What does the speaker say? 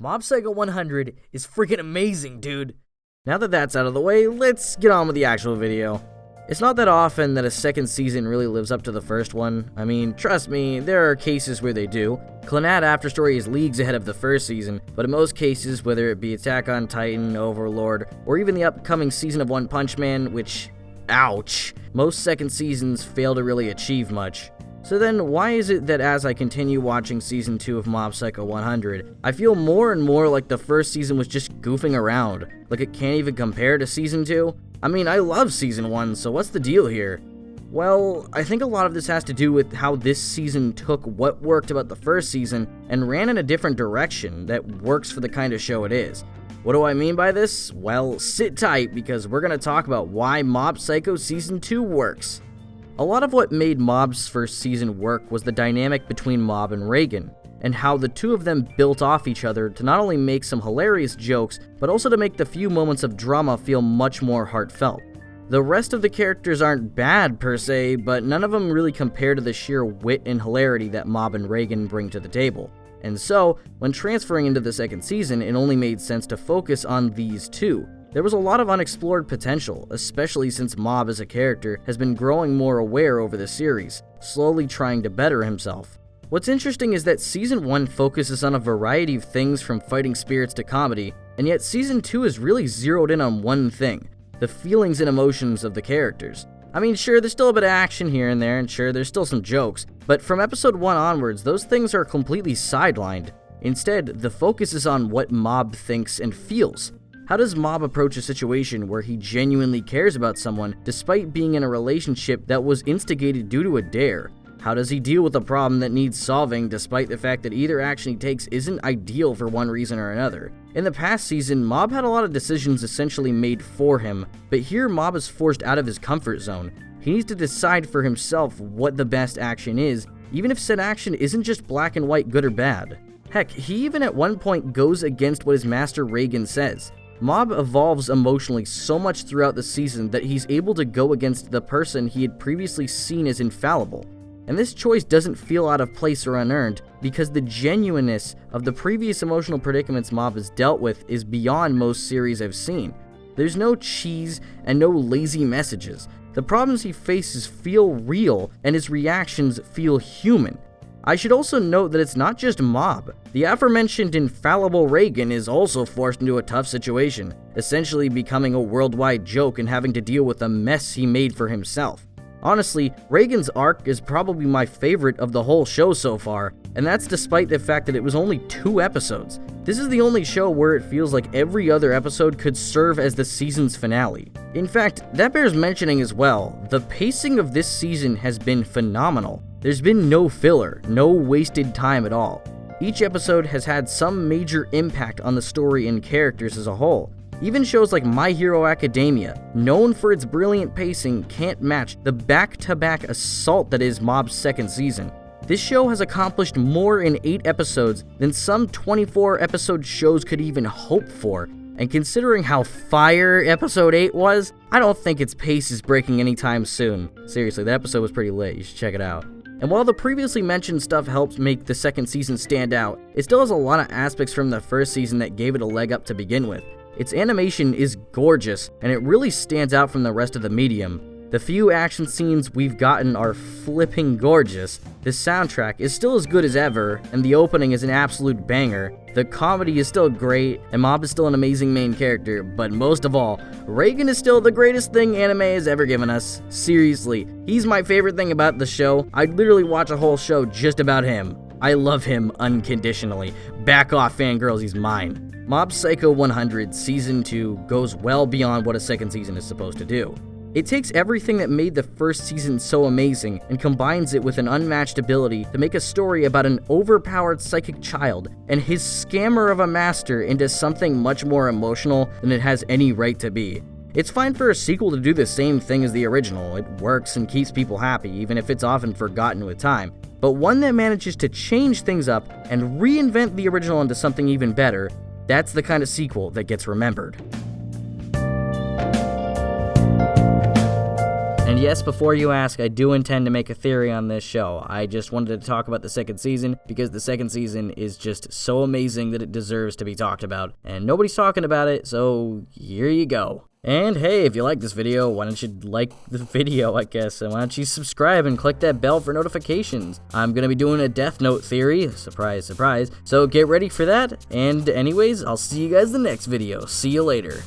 Mob Psycho 100 is freaking amazing, dude. Now that that's out of the way, let's get on with the actual video. It's not that often that a second season really lives up to the first one. I mean, trust me, there are cases where they do. Clannad Afterstory is leagues ahead of the first season, but in most cases, whether it be Attack on Titan, Overlord, or even the upcoming season of One Punch Man, which, ouch, most second seasons fail to really achieve much. So then, why is it that as I continue watching Season 2 of Mob Psycho 100, I feel more and more like the first season was just goofing around, like it can't even compare to Season 2? I mean, I love Season 1, so what's the deal here? Well, I think a lot of this has to do with how this season took what worked about the first season and ran in a different direction that works for the kind of show it is. What do I mean by this? Well, sit tight because we're going to talk about why Mob Psycho Season 2 works. A lot of what made Mob's first season work was the dynamic between Mob and Reagan, and how the two of them built off each other to not only make some hilarious jokes, but also to make the few moments of drama feel much more heartfelt. The rest of the characters aren't bad per se, but none of them really compare to the sheer wit and hilarity that Mob and Reagan bring to the table. And so, when transferring into the second season, it only made sense to focus on these two. There was a lot of unexplored potential, especially since Mob as a character has been growing more aware over the series, slowly trying to better himself. What's interesting is that Season 1 focuses on a variety of things from fighting spirits to comedy, and yet Season 2 is really zeroed in on one thing: the feelings and emotions of the characters. I mean, sure, there's still a bit of action here and there, and sure, there's still some jokes, but from episode 1 onwards, those things are completely sidelined. Instead, the focus is on what Mob thinks and feels. How does Mob approach a situation where he genuinely cares about someone despite being in a relationship that was instigated due to a dare? How does he deal with a problem that needs solving despite the fact that either action he takes isn't ideal for one reason or another? In the past season, Mob had a lot of decisions essentially made for him, but here Mob is forced out of his comfort zone. He needs to decide for himself what the best action is, even if said action isn't just black and white good or bad. Heck, he even at one point goes against what his master Reagan says. Mob evolves emotionally so much throughout the season that he's able to go against the person he had previously seen as infallible. And this choice doesn't feel out of place or unearned, because the genuineness of the previous emotional predicaments Mob has dealt with is beyond most series I've seen. There's no cheese and no lazy messages. The problems he faces feel real, and his reactions feel human. I should also note that it's not just Mob. The aforementioned infallible Reagan is also forced into a tough situation, essentially becoming a worldwide joke and having to deal with the mess he made for himself. Honestly, Reagan's arc is probably my favorite of the whole show so far, and that's despite the fact that it was only 2 episodes. This is the only show where it feels like every other episode could serve as the season's finale. In fact, that bears mentioning as well. The pacing of this season has been phenomenal. There's been no filler, no wasted time at all. Each episode has had some major impact on the story and characters as a whole. Even shows like My Hero Academia, known for its brilliant pacing, can't match the back-to-back assault that is Mob's second season. This show has accomplished more in 8 episodes than some 24-episode shows could even hope for, and considering how fire episode 8 was, I don't think its pace is breaking anytime soon. Seriously, that episode was pretty lit, you should check it out. And while the previously mentioned stuff helps make the second season stand out, it still has a lot of aspects from the first season that gave it a leg up to begin with. Its animation is gorgeous, and it really stands out from the rest of the medium. The few action scenes we've gotten are flipping gorgeous. The soundtrack is still as good as ever, and the opening is an absolute banger. The comedy is still great, and Mob is still an amazing main character, but most of all, Reagan is still the greatest thing anime has ever given us. Seriously, he's my favorite thing about the show. I'd literally watch a whole show just about him. I love him unconditionally. Back off, fangirls, he's mine. Mob Psycho 100 Season 2 goes well beyond what a second season is supposed to do. It takes everything that made the first season so amazing and combines it with an unmatched ability to make a story about an overpowered psychic child and his scammer of a master into something much more emotional than it has any right to be. It's fine for a sequel to do the same thing as the original. It works and keeps people happy, even if it's often forgotten with time. But one that manages to change things up and reinvent the original into something even better, that's the kind of sequel that gets remembered. And yes, before you ask, I do intend to make a theory on this show. I just wanted to talk about the second season because the second season is just so amazing that it deserves to be talked about, and nobody's talking about it, so here you go. And hey, if you like this video, why don't you like the video, I guess, and why don't you subscribe and click that bell for notifications. I'm gonna be doing a Death Note theory, surprise, surprise, so get ready for that, and anyways, I'll see you guys in the next video. See you later.